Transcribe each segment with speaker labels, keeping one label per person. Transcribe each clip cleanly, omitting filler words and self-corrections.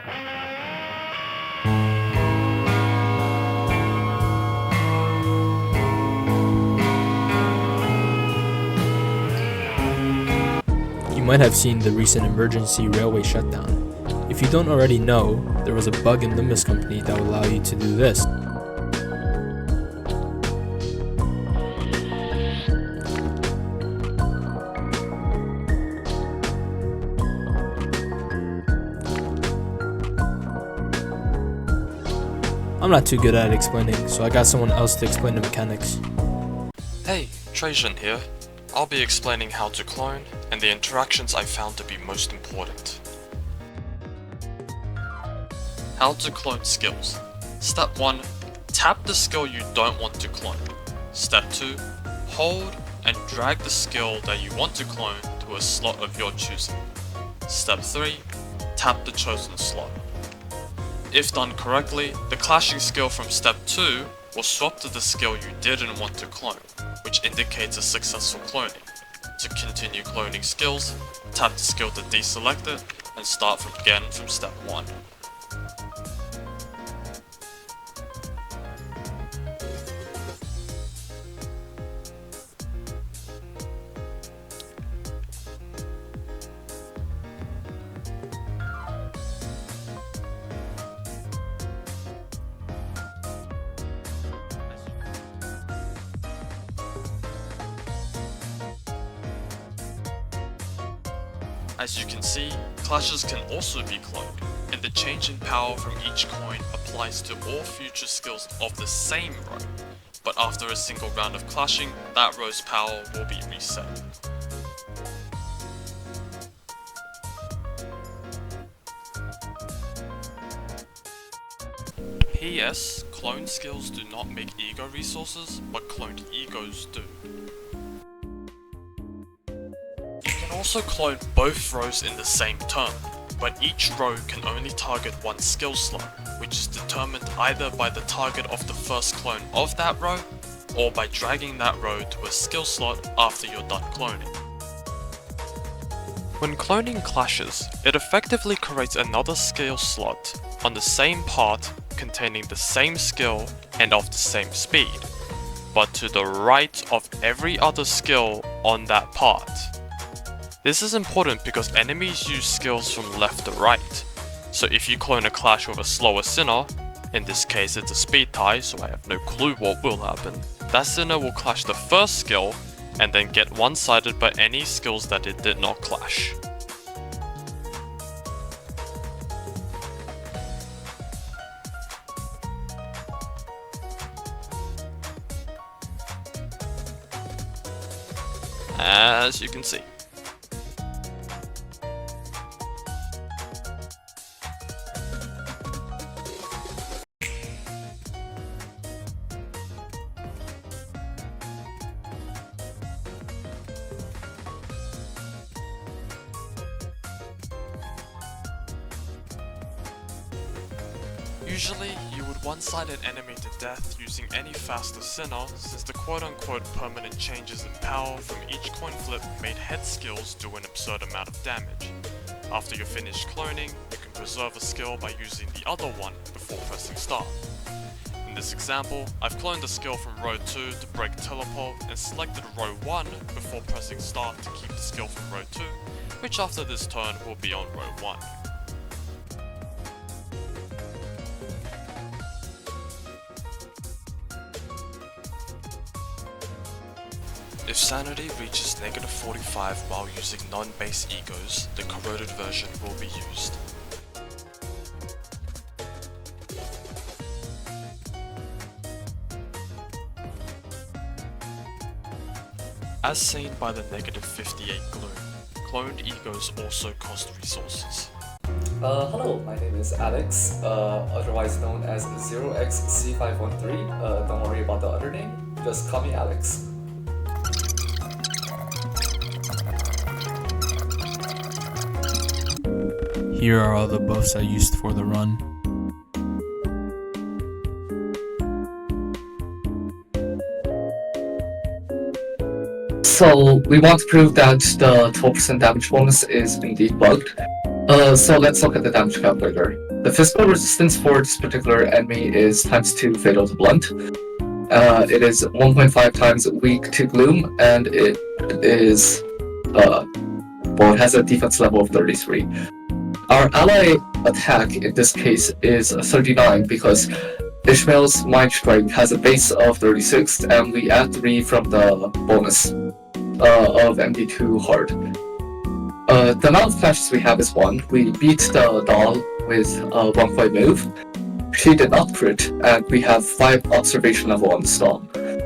Speaker 1: You might have seen the recent emergency railway shutdown. If you don't already know, there was a bug in Limbus company that will allow you to do this. I'm not too good at explaining, so I got someone else to explain the mechanics.
Speaker 2: Hey, Trajan here. I'll be explaining how to clone and the interactions I found to be most important. How to clone skills. Step 1. Tap the skill you don't want to clone. Step 2. Hold and drag the skill that you want to clone to a slot of your choosing. Step 3. Tap the chosen slot. If done correctly, the clashing skill from step 2 will swap to the skill you didn't want to clone, which indicates a successful cloning. To continue cloning skills, tap the skill to deselect it and start again from step 1. As you can see, clashes can also be cloned, and the change in power from each coin applies to all future skills of the same row, but after a single round of clashing, that row's power will be reset. P.S. Clone skills do not make ego resources, but cloned egos do. You can also clone both rows in the same turn, but each row can only target one skill slot, which is determined either by the target of the first clone of that row, or by dragging that row to a skill slot after you're done cloning. When cloning clashes, it effectively creates another skill slot on the same part containing the same skill and of the same speed, but to the right of every other skill on that part. This is important because enemies use skills from left to right, so if you clone a clash with a slower sinner, in this case it's a speed tie so I have no clue what will happen, that sinner will clash the first skill and then get one-sided by any skills that it did not clash. As you can see. Usually, you would one-side an enemy to death using any faster sinner, since the quote-unquote permanent changes in power from each coin flip made head skills do an absurd amount of damage. After you're finished cloning, you can preserve a skill by using the other one before pressing start. In this example, I've cloned a skill from row 2 to break teleport and selected row 1 before pressing start to keep the skill from row 2, which after this turn will be on row 1. If sanity reaches -45 while using non-base egos, the corroded version will be used. As seen by the -58 gloom, cloned egos also cost resources.
Speaker 3: Hello, my name is Alex, otherwise known as 0xC513. Don't worry about the other name, just call me Alex.
Speaker 1: Here are all the buffs I used for the run.
Speaker 3: So we want to prove that the 12% damage bonus is indeed bugged. So let's look at the damage calculator. The physical resistance for this particular enemy is ×2 fatal to blunt. It is 1.5 times weak to gloom, and it is it has a defense level of 33. Our ally attack in this case is 39 because Ishmael's Mind Strike has a base of 36, and we add 3 from the bonus of MD2 hard. The amount of flashes we have is 1. We beat the doll with a 1-point move. She did not crit, and we have 5 observation level on the doll.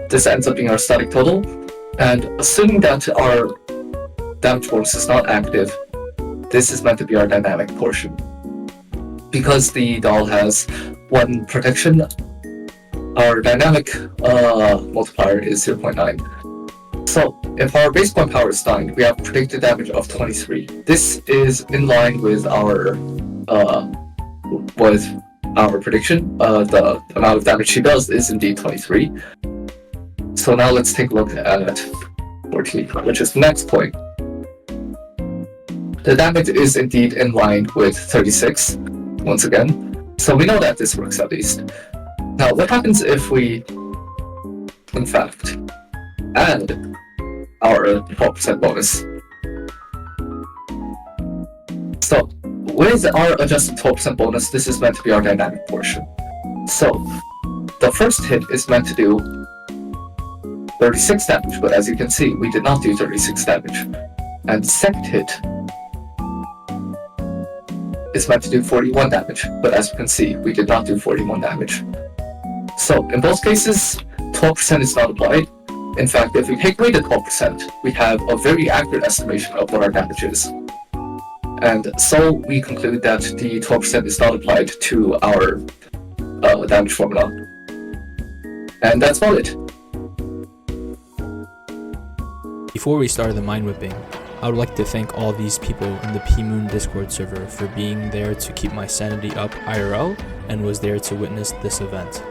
Speaker 3: This ends up being our static total, and assuming that our damage bonus is not active, this is meant to be our dynamic portion. Because the doll has 1 protection, our dynamic multiplier is 0.9. So, if our base point power is 9, we have predicted damage of 23. This is in line with our prediction. The amount of damage she does is indeed 23. So now let's take a look at 14, which is the next point. The damage is indeed in line with 36, once again. So we know that this works at least. Now, what happens if we, in fact, add our 12% bonus? So, with our adjusted 12% bonus, this is meant to be our dynamic portion. So, the first hit is meant to do 36 damage, but as you can see, we did not do 36 damage. And the second hit is meant to do 41 damage, but as you can see, we did not do 41 damage. So, in both cases, 12% is not applied. In fact, if we take away the 12%, we have a very accurate estimation of what our damage is. And so we conclude that the 12% is not applied to our damage formula. And that's about it.
Speaker 1: Before we start the mind whipping, I would like to thank all these people in the P-Moon Discord server for being there to keep my sanity up IRL and was there to witness this event.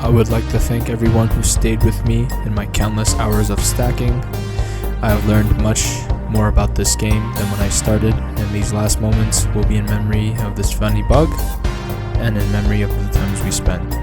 Speaker 1: I would like to thank everyone who stayed with me in my countless hours of stacking. I have learned much more about this game than when I started, and these last moments will be in memory of this funny bug and in memory of the times we spent.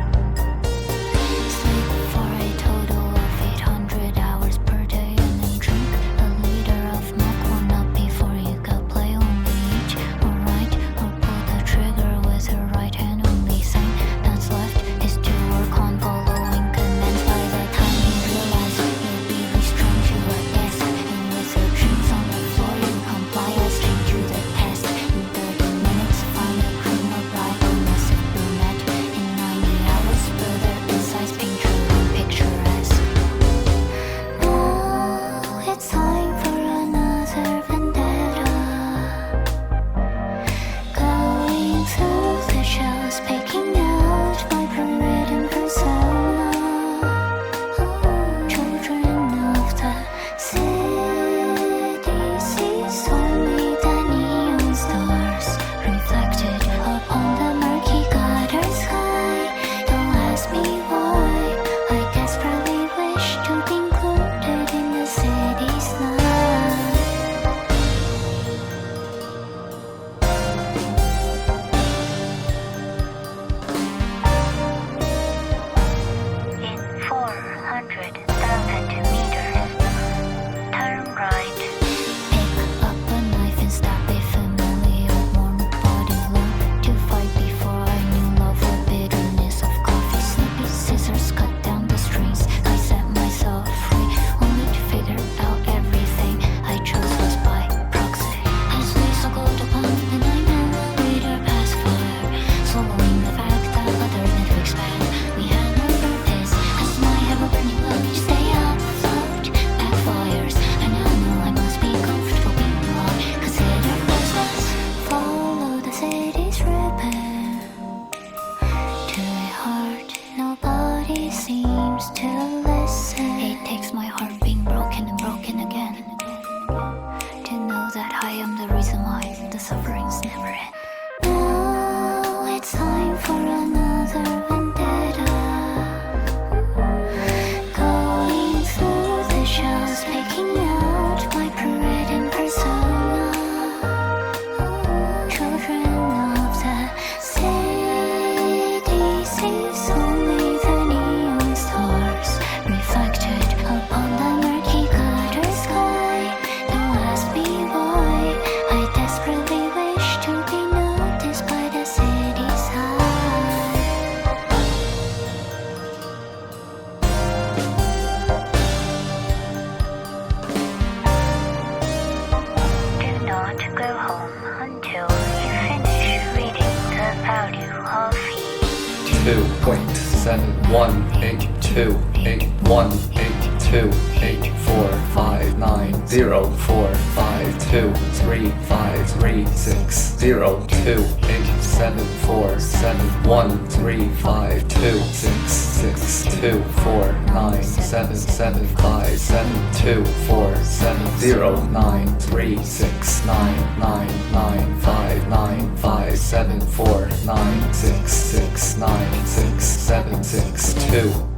Speaker 3: Two.